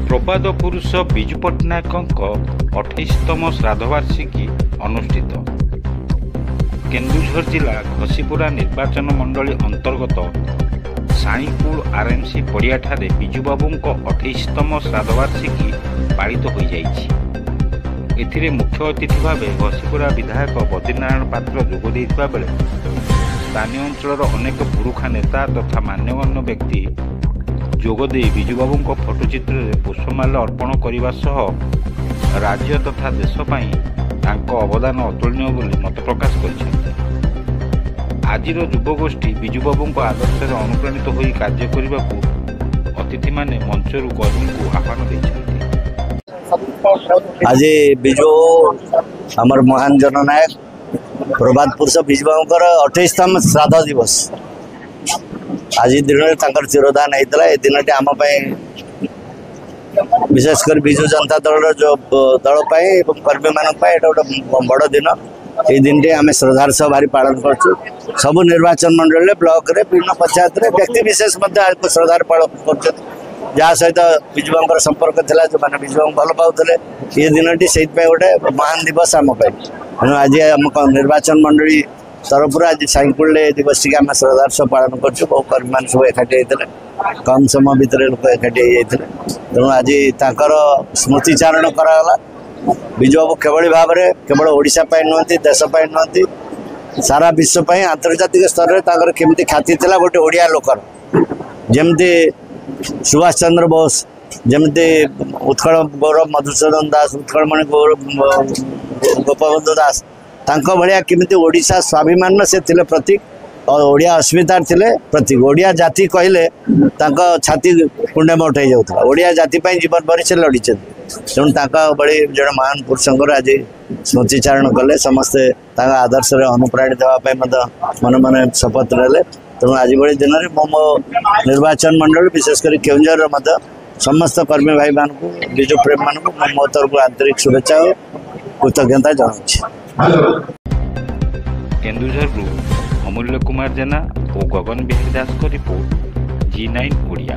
प्रबाद पुरुष विजु पट्टनायक 28तम श्राद्धवार्षिकी अनुष्ठित। केन्दुझर जिला घसीपुरा निर्वाचन मंडली अंतर्गत साईपुर आरएमसी पड़ियाठारे विजुबाबू 28तम श्राद्धवार्षिकी पालित हो जाइछि। एथिरे मुख्य अतिथि भाव घसीपुरा विधायक बद्रीनारायण पात्र जोग देइथिबा बेले स्थानीय अंचलर अनेक पुरुखा नेता तथा मान्यगण्य व्यक्ति जोगदे विजुबाबू फोटोचित्र पुष्पमाल्य अर्पण करने सह राज्य तथा देश अवदान अतुलनीय बोली मत प्रकाश कर। आज युवगोष्ठी विजुबाबू आदर्श अनुप्राणित हो कार्य करने को अतिथि माने मंचर कर्मी को आह्वान देते। आज विजु आमर महान जननायक प्रभात पुरुष विजुबाबू 28तम श्राद्ध दिवस। आज दिन में चिरदान होता है। दिन आम विशेषकर विजु जनता दल जो दल कर्मी मान गोटे बड़ दिन। ये दिन आम श्रद्धार सह भारी पालन करूँ। सबू निर्वाचन मंडल ब्लॉक रे विभिन्न पंचायत रे व्यक्ति विशेष श्रद्धार पालन कर जहाँ सहित विजुबाबू संपर्क था जो मैंने विजुबाबू भल पाते। ये दिन से गोटे महान दिवस आम तेणु आज आम निर्वाचन मंडली तरफ आज साईपुर दिवस टी आम श्रद्धार सह पालन कर। बहु कर्मी मान सब एकाठी होते कम समय भितर लोक एकाठी होते तेणु आज ताकर स्मृतिचारण कराला। विजुबाबू केवल भाव में केवल ओडिशा नुहति देश नुहति सारा विश्व आंतर्जातिक स्तर में केमती ख्याति था गोटे ओडिया लोकर जमती सुभाष चंद्र बोस जमती उत्कल गौरव मधुसूदन दास उत्कलमणि गौरव गोपबंधु दास तांको भलिया केमिति ओडिशा स्वाभिमान से थिले प्रतीक और ओडिया अस्मितार थिले प्रतीक। ओडिया जाति कहले तांको छाती कुंडेम उठाई जाउथला। ओडिया जाति पई जीवन भर से लड़ीचे तेणु तांका बड़ी जड़े महान पुरुषंकर आज स्मृतिचारण कले। समस्ते तांका आदर्श अनुप्राणित होगा मन मन शपथ नेले। तेणु आज बड़ी दिन में मो निर्वाचन मंडल विशेषकर केउंझर समस्त कर्मी भाई मान को विजु प्रेम मान को मो तरफ आंतरिक शुभेच्छा और कृतज्ञता जनाऊँ। केन्दुझर अमूल्य कुमार जेना और गगन बिहारी दास को रिपोर्ट G9 ओडिया।